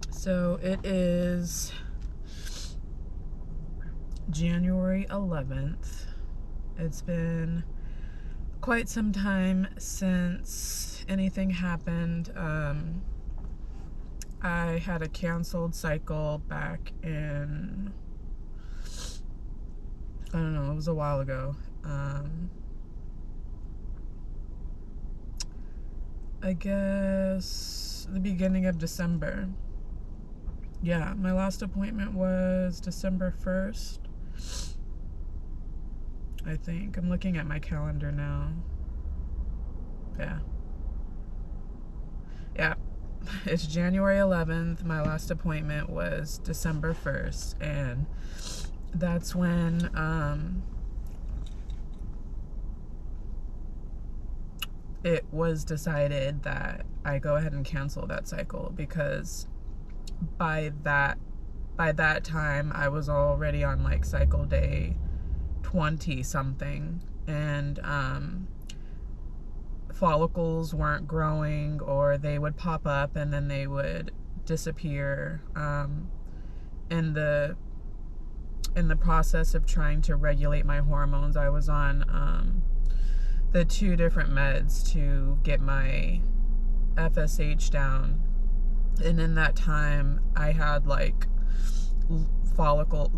So it is January 11th. It's been quite some time since anything happened. I had a canceled cycle back in, I don't know, it was a while ago. I guess the beginning of December. Yeah, my last appointment was December 1st. I think. I'm looking at my calendar now. Yeah. Yeah. It's January 11th. My last appointment was December 1st. And that's when it was decided that I go ahead and cancel that cycle, because by that time I was already on like cycle day 20 something, and follicles weren't growing, or they would pop up and then they would disappear. In the process of trying to regulate my hormones, I was on the 2 different meds to get my FSH down, and in that time I had like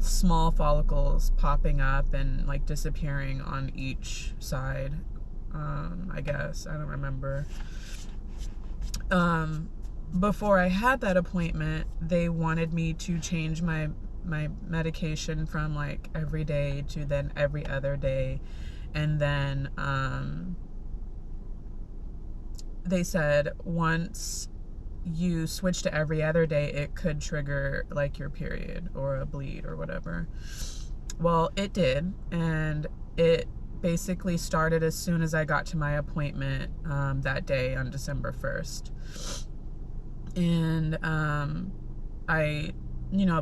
small follicles popping up and like disappearing on each side. I guess, I don't remember. Before I had that appointment, they wanted me to change my medication from like every day to then every other day, and then they said once you switch to every other day, it could trigger like your period or a bleed or whatever. Well, it did, and it basically started as soon as I got to my appointment that day on December 1st. And I,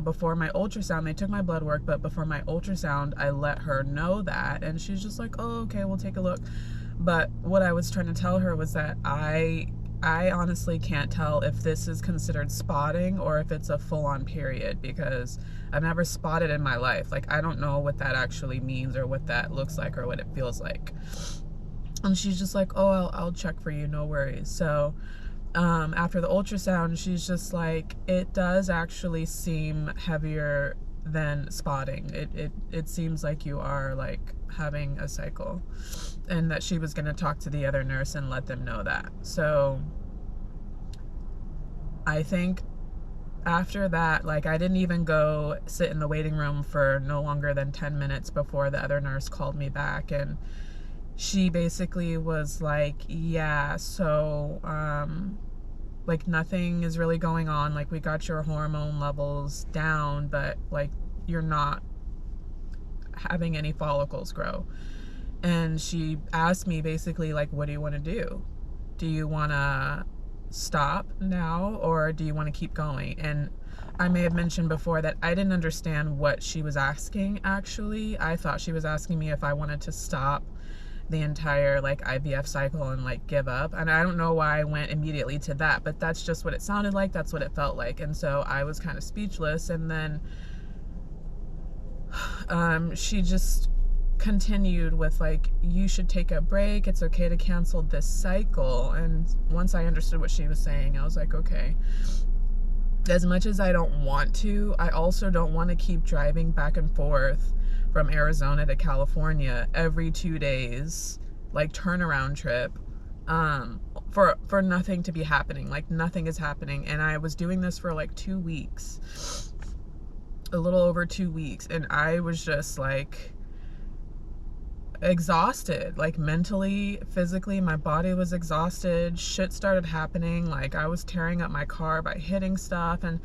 before my ultrasound, they took my blood work, but before my ultrasound, I let her know that, and she's just like, oh, okay, we'll take a look. But what I was trying to tell her was that I honestly can't tell if this is considered spotting or if it's a full-on period, because I've never spotted in my life. Like, I don't know what that actually means or what that looks like or what it feels like. And she's just like, oh, I'll check for you, no worries. So after the ultrasound, she's just like, it does actually seem heavier than spotting. It seems like you are like having a cycle, and that she was going to talk to the other nurse and let them know that. So I think after that, like, I didn't even go sit in the waiting room for no longer than 10 minutes before the other nurse called me back, and she basically was like, yeah, so like, nothing is really going on. Like, we got your hormone levels down, but like, you're not having any follicles grow. And she asked me basically like, what do you want to do? Do you want to stop now, or do you want to keep going? And I may have mentioned before that I didn't understand what she was asking, actually. I thought she was asking me if I wanted to stop the entire like IVF cycle and like give up, and I don't know why I went immediately to that, but that's just what it sounded like, that's what it felt like. And so I was kind of speechless, and then she just continued with like, you should take a break, it's okay to cancel this cycle. And once I understood what she was saying, I was like, okay, as much as I don't want to, I also don't want to keep driving back and forth from Arizona to California every 2 days, like turnaround trip, for nothing to be happening. Like, nothing is happening. And I was doing this for like 2 weeks, a little over 2 weeks, and I was just like exhausted, like mentally, physically. My body was exhausted. Shit started happening. Like, I was tearing up my car by hitting stuff, and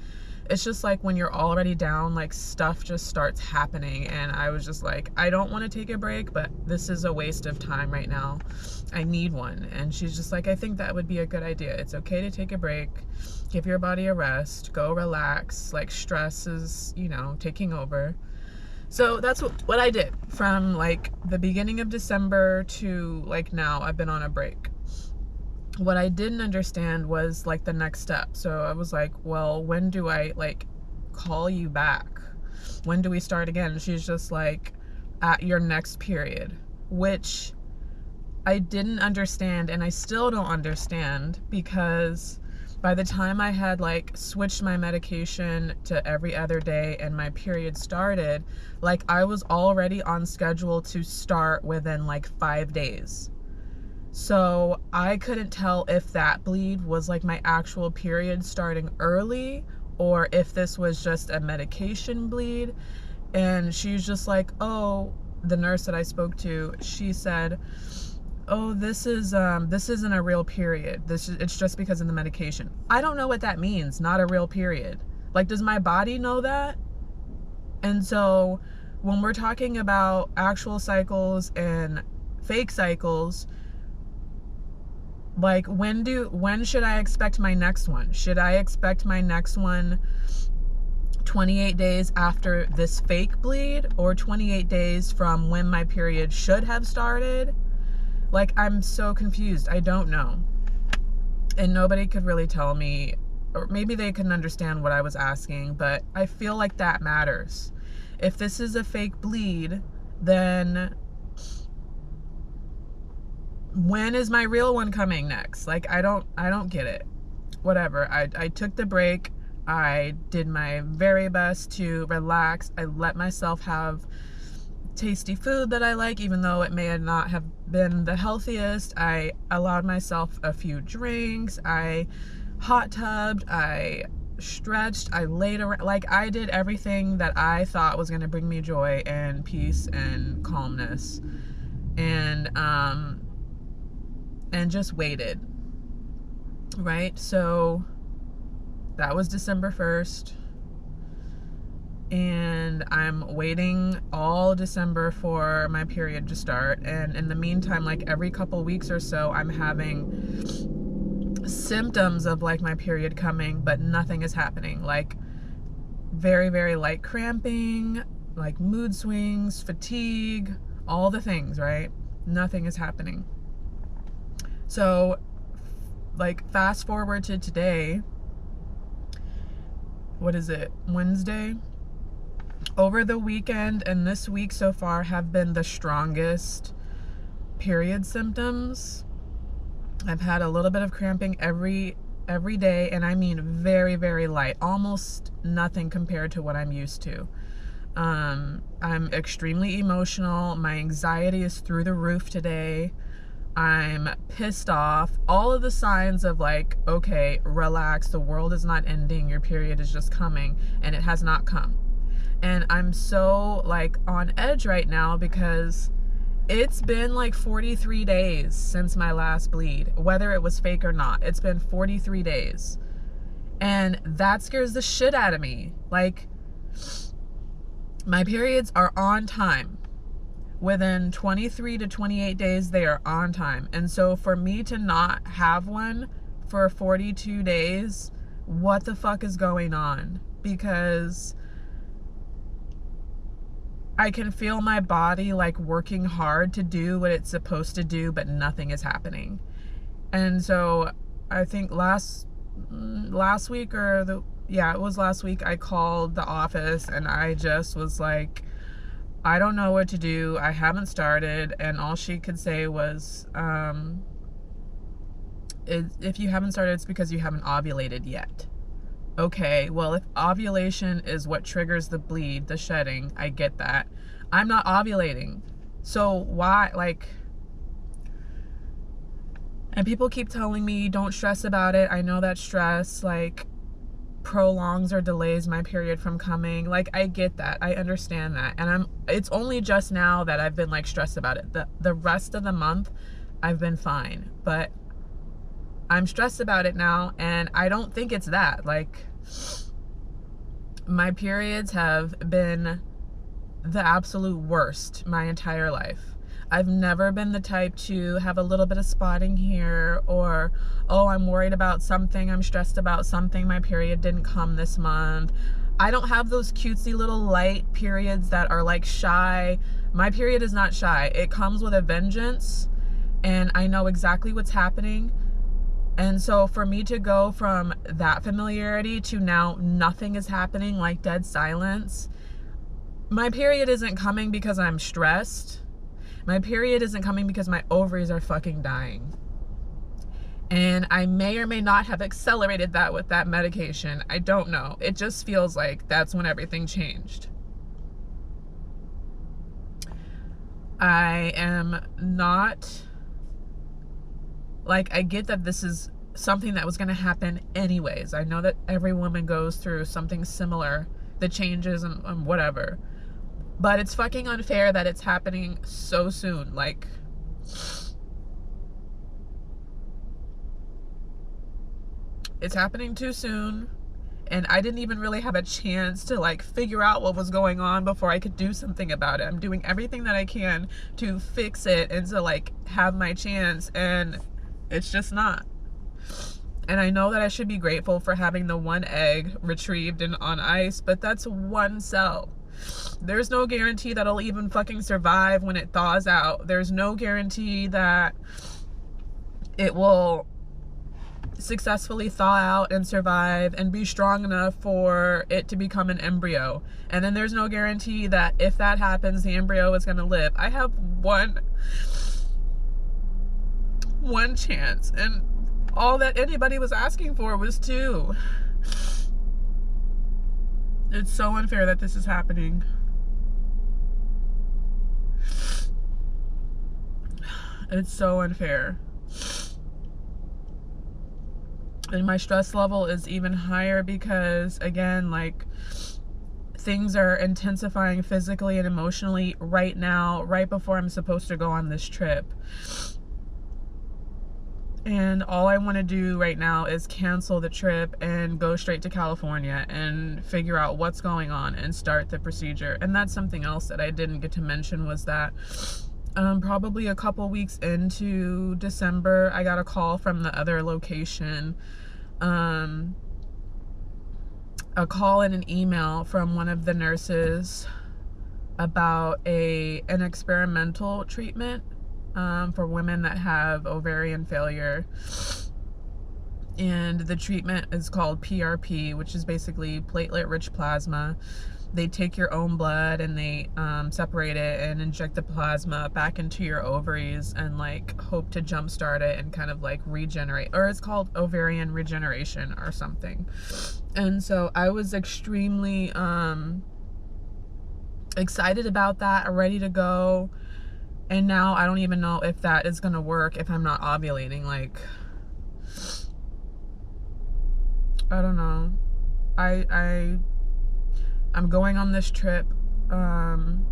it's just like when you're already down, like, stuff just starts happening. And I was just like, I don't want to take a break, but this is a waste of time right now. I need one. And she's just like, I think that would be a good idea. It's okay to take a break, give your body a rest, go relax. Like, stress is, taking over. So that's what I did from like the beginning of December to like now. I've been on a break. what I didn't understand was like the next step. So I was like, well, when do I like call you back? When do we start again? And she's just like, at your next period, which I didn't understand, and I still don't understand, because by the time I had like switched my medication to every other day and my period started, like I was already on schedule to start within like 5 days. So I couldn't tell if that bleed was like my actual period starting early or if this was just a medication bleed. And she's just like, oh, the nurse that I spoke to, she said, oh, this isn't a real period. It's just because of the medication. I don't know what that means, not a real period. Like, does my body know that? And so when we're talking about actual cycles and fake cycles, like when should I expect my next one? Should I expect my next one 28 days after this fake bleed, or 28 days from when my period should have started? Like, I'm so confused. I don't know. And nobody could really tell me, or maybe they couldn't understand what I was asking, but I feel like that matters. If this is a fake bleed, then when is my real one coming next? Like, I don't get it. Whatever. I took the break. I did my very best to relax. I let myself have tasty food that I like, even though it may not have been the healthiest. I allowed myself a few drinks. I hot tubbed. I stretched. I laid around. Like, I did everything that I thought was going to bring me joy and peace and calmness. And just waited. Right? So that was December 1st. And I'm waiting all December for my period to start. And in the meantime, like every couple weeks or so, I'm having symptoms of like my period coming, but nothing is happening. Like very, very light cramping, like mood swings, fatigue, all the things, right? Nothing is happening. So like fast forward to today, what is it, Wednesday? Over the weekend and this week so far have been the strongest period symptoms. I've had a little bit of cramping every day, and I mean very, very light, almost nothing compared to what I'm used to. I'm extremely emotional. My anxiety is through the roof today. I'm pissed off. All of the signs of like, okay, relax, the world is not ending, your period is just coming, and it has not come. And I'm so like on edge right now because it's been like 43 days since my last bleed, whether it was fake or not. It's been 43 days. And that scares the shit out of me. Like, my periods are on time. Within 23 to 28 days, they are on time. And so for me to not have one for 42 days, what the fuck is going on? Because I can feel my body like working hard to do what it's supposed to do, but nothing is happening. And so I think last week it was last week, I called the office and I just was like, I don't know what to do. I haven't started. And all she could say was, if you haven't started, it's because you haven't ovulated yet. Okay, well, if ovulation is what triggers the bleed, the shedding, I get that. I'm not ovulating. So why, like, and people keep telling me, don't stress about it. I know that stress, like, prolongs or delays my period from coming. Like, I get that. I understand that. And it's only just now that I've been, like, stressed about it. The rest of the month, I've been fine. But I'm stressed about it now, and I don't think it's that. Like, my periods have been the absolute worst my entire life. I've never been the type to have a little bit of spotting here, or, oh, I'm worried about something, I'm stressed about something, my period didn't come this month. I don't have those cutesy little light periods that are like shy. My period is not shy. It comes with a vengeance, and I know exactly what's happening. And so for me to go from that familiarity to now nothing is happening, like dead silence. My period isn't coming because I'm stressed. My period isn't coming because my ovaries are fucking dying. And I may or may not have accelerated that with that medication. I don't know. It just feels like that's when everything changed. I am not, like, I get that this is something that was going to happen anyways. I know that every woman goes through something similar, the changes and whatever. But it's fucking unfair that it's happening so soon. Like, it's happening too soon. And I didn't even really have a chance to like figure out what was going on before I could do something about it. I'm doing everything that I can to fix it and to like have my chance, and it's just not. And I know that I should be grateful for having the one egg retrieved and on ice, but that's one cell. There's no guarantee that it'll even fucking survive when it thaws out. There's no guarantee that it will successfully thaw out and survive and be strong enough for it to become an embryo. And then there's no guarantee that if that happens, the embryo is going to live. I have one chance, and all that anybody was asking for was two. It's so unfair that this is happening. It's so unfair. And my stress level is even higher because, again, like, things are intensifying physically and emotionally right now, right before I'm supposed to go on this trip. And all I want to do right now is cancel the trip and go straight to California and figure out what's going on and start the procedure. And that's something else that I didn't get to mention, was that probably a couple weeks into December, I got a call from the other location, a call and an email from one of the nurses about an experimental treatment for women that have ovarian failure. And the treatment is called PRP, which is basically platelet-rich plasma. They take your own blood and they separate it and inject the plasma back into your ovaries and like hope to jumpstart it and kind of like regenerate, or it's called ovarian regeneration or something. And so I was extremely excited about that, ready to go. And now I don't even know if that is gonna work if I'm not ovulating. Like, I don't know. I'm going on this trip, and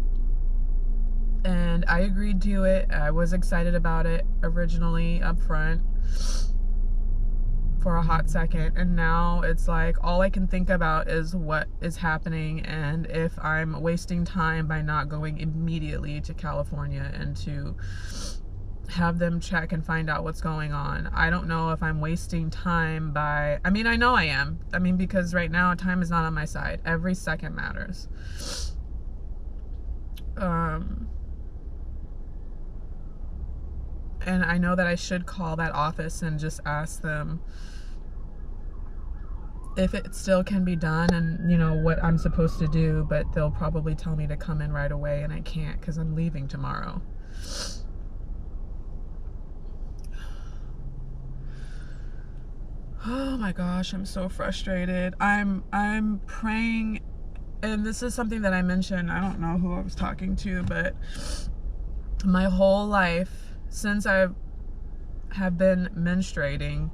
I agreed to it. I was excited about it originally up front for a hot second, and now it's like all I can think about is what is happening and if I'm wasting time by not going immediately to California and to have them check and find out what's going on. I don't know if I'm wasting time by, I mean, I know I am. I mean, because right now time is not on my side. Every second matters. And I know that I should call that office and just ask them if it still can be done and, you know, what I'm supposed to do, but they'll probably tell me to come in right away, and I can't because I'm leaving tomorrow. Oh my gosh, I'm so frustrated. I'm praying, and this is something that I mentioned, I don't know who I was talking to, but my whole life since I have been menstruating,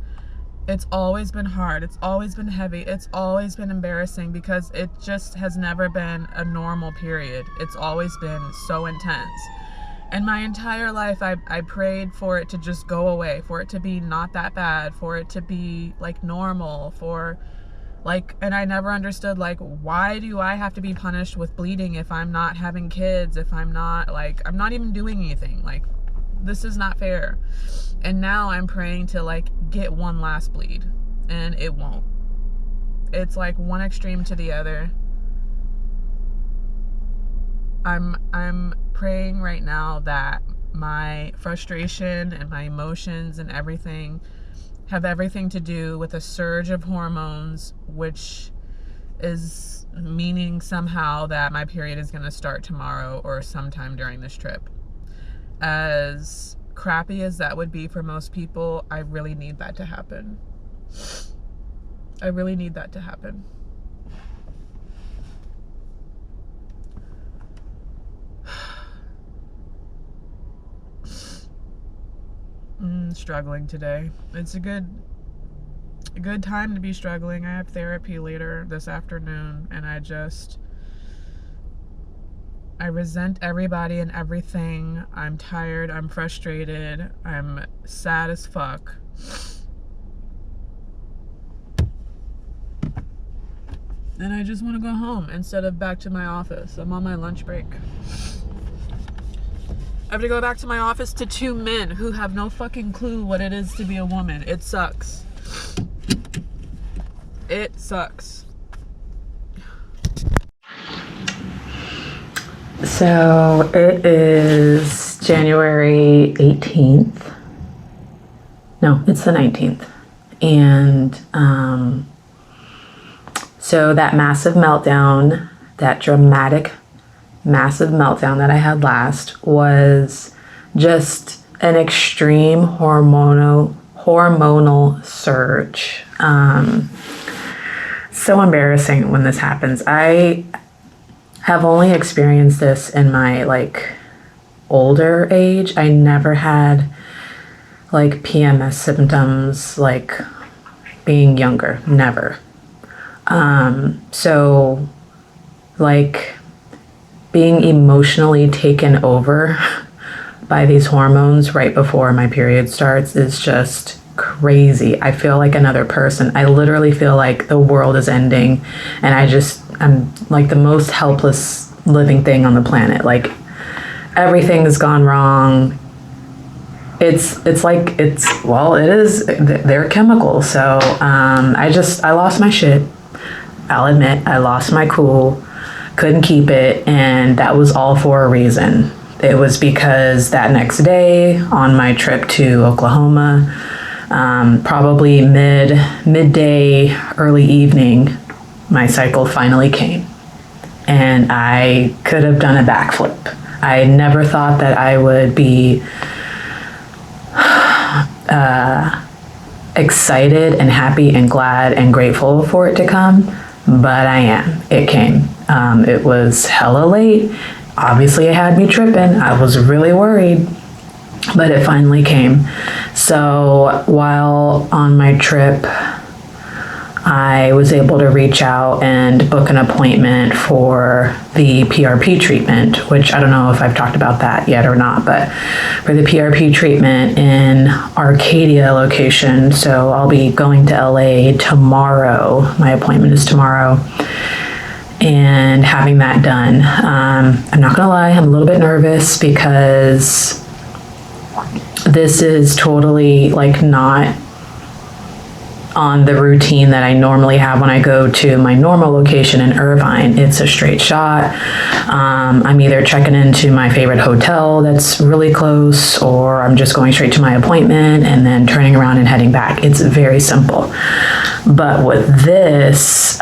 it's always been hard, it's always been heavy, it's always been embarrassing because it just has never been a normal period. It's always been so intense. And my entire life, I prayed for it to just go away, for it to be not that bad, for it to be like normal, for like, and I never understood, like, why do I have to be punished with bleeding if I'm not having kids, if I'm not, like, I'm not even doing anything, like, this is not fair. And now I'm praying to like get one last bleed, and it won't. It's like one extreme to the other. I'm praying right now that my frustration and my emotions and everything have everything to do with a surge of hormones, which is meaning somehow that my period is going to start tomorrow or sometime during this trip. As crappy as that would be for most people, I really need that to happen. I really need that to happen. Struggling today. It's a good time to be struggling. I have therapy later this afternoon, and I resent everybody and everything. I'm tired, I'm frustrated, I'm sad as fuck. And I just want to go home instead of back to my office. I'm on my lunch break. I have to go back to my office to 2 men who have no fucking clue what it is to be a woman. It sucks. It sucks. So it is January 18th. No, it's the 19th. And so that massive meltdown, that dramatic massive meltdown that I had last was just an extreme hormonal surge. So embarrassing when this happens. I have only experienced this in my older age. I never had PMS symptoms being younger. Never. So being emotionally taken over by these hormones right before my period starts is just crazy. I feel like another person. I literally feel like the world is ending, and I'm like the most helpless living thing on the planet. Everything's gone wrong. It is, they're chemicals. So I lost my shit. I'll admit, I lost my cool. Couldn't keep it, and that was all for a reason. It was because that next day on my trip to Oklahoma, probably midday, early evening, my cycle finally came, and I could have done a backflip. I never thought that I would be excited and happy and glad and grateful for it to come, but I am. It came. It was hella late. Obviously, it had me tripping. I was really worried, but it finally came. So while on my trip, I was able to reach out and book an appointment for the PRP treatment, which I don't know if I've talked about that yet or not, but for the PRP treatment in Arcadia location. So I'll be going to LA tomorrow. My appointment is tomorrow. And having that done. I'm not gonna lie, I'm a little bit nervous because this is totally not on the routine that I normally have when I go to my normal location in Irvine. It's a straight shot. I'm either checking into my favorite hotel that's really close, or I'm just going straight to my appointment and then turning around and heading back. It's very simple. But with this,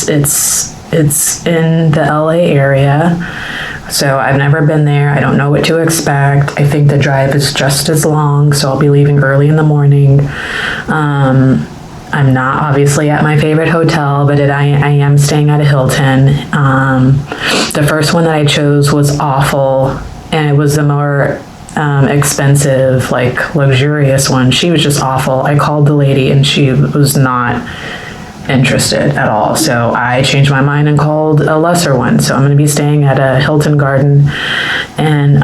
it's in the LA area. So I've never been there. I don't know what to expect. I think the drive is just as long, so I'll be leaving early in the morning. I'm not obviously at my favorite hotel, but I am staying at a Hilton. The first one that I chose was awful, and it was the more expensive, luxurious one. She was just awful. I called the lady, and she was not interested at all. So I changed my mind and called a lesser one. So I'm going to be staying at a Hilton Garden, and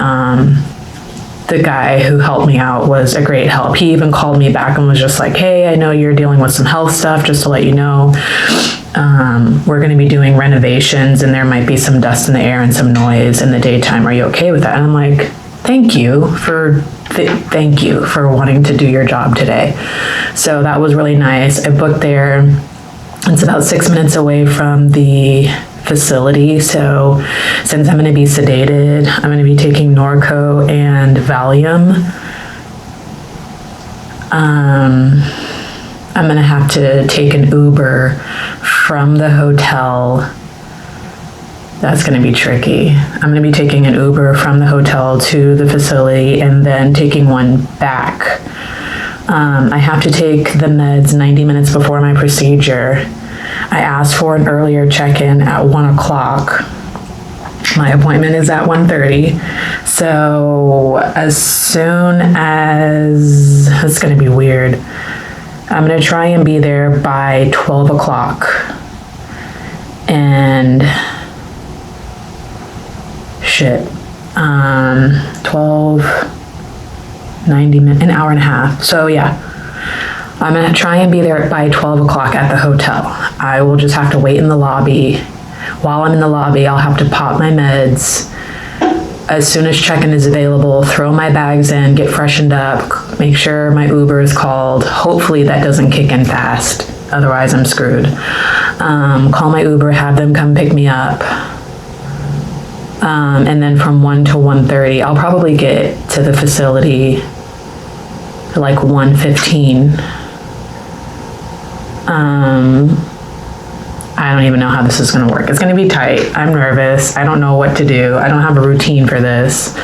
the guy who helped me out was a great help. He even called me back and was just like, hey, I know you're dealing with some health stuff, just to let you know. We're going to be doing renovations, and there might be some dust in the air and some noise in the daytime. Are you okay with that? And I'm like, thank you for wanting to do your job today. So that was really nice. I booked there. It's about 6 minutes away from the facility. So since I'm going to be sedated, I'm going to be taking Norco and Valium. I'm going to have to take an Uber from the hotel. That's going to be tricky. I'm going to be taking an Uber from the hotel to the facility and then taking one back. I have to take the meds 90 minutes before my procedure. I asked for an earlier check-in at 1 o'clock. My appointment is at 1:30. So as soon as, it's going to be weird. I'm going to try and be there by 12 o'clock. And shit, 12, 90 minutes, an hour and a half. So yeah, I'm gonna try and be there by 12 o'clock at the hotel. I will just have to wait in the lobby. While I'm in the lobby, I'll have to pop my meds. As soon as check-in is available, throw my bags in, get freshened up, make sure my Uber is called. Hopefully that doesn't kick in fast, otherwise I'm screwed. Call my Uber, have them come pick me up. And then from 1 to 1:30, I'll probably get to the facility like 1:15. I don't even know how this is going to work. It's going to be tight. I'm nervous. I don't know what to do. I don't have a routine for this.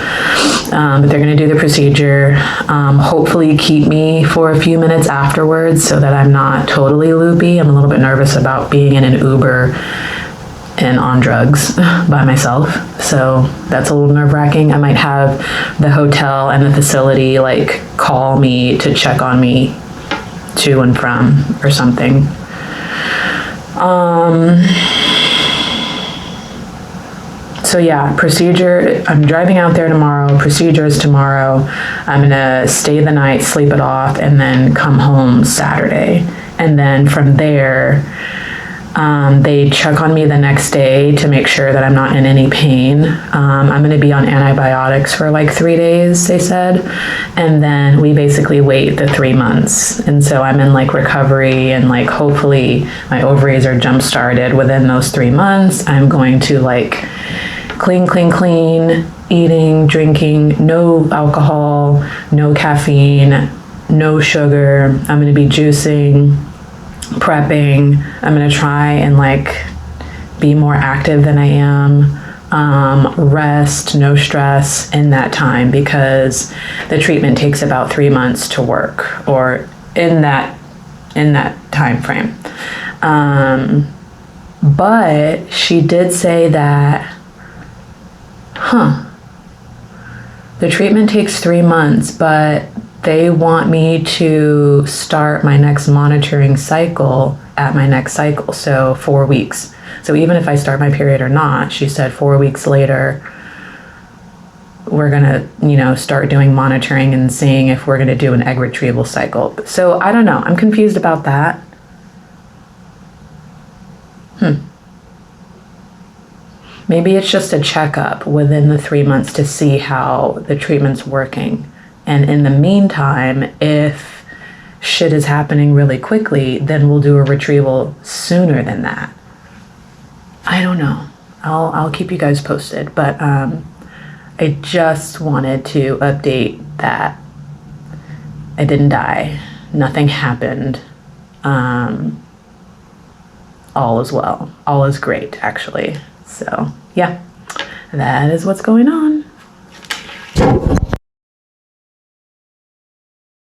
But they're going to do the procedure. Hopefully keep me for a few minutes afterwards so that I'm not totally loopy. I'm a little bit nervous about being in an Uber and on drugs by myself. So that's a little nerve-wracking. I might have the hotel and the facility like call me to check on me to and from or something. So yeah, procedure, I'm driving out there tomorrow, procedure is tomorrow. I'm gonna stay the night, sleep it off, and then come home Saturday. And then from there, they check on me the next day to make sure that I'm not in any pain. I'm going to be on antibiotics for like 3 days, they said. And then we basically wait the 3 months. And so I'm in like recovery and like hopefully my ovaries are jump started within those 3 months. I'm going to like clean, eating, drinking, no alcohol, no caffeine, no sugar. I'm going to be juicing, prepping. I'm gonna try and like be more active than I am. Rest, no stress in that time because the treatment takes about 3 months to work, or in that time frame. But she did say that, the treatment takes 3 months, but they want me to start my next monitoring cycle at my next cycle, so 4 weeks. So even if I start my period or not, she said 4 weeks later, we're gonna, start doing monitoring and seeing if we're gonna do an egg retrieval cycle. So I don't know, I'm confused about that. Maybe it's just a checkup within the 3 months to see how the treatment's working. And in the meantime, if shit is happening really quickly, then we'll do a retrieval sooner than that. I don't know. I'll keep you guys posted. But I just wanted to update that I didn't die. Nothing happened. All is well. All is great, actually. So, yeah, that is what's going on.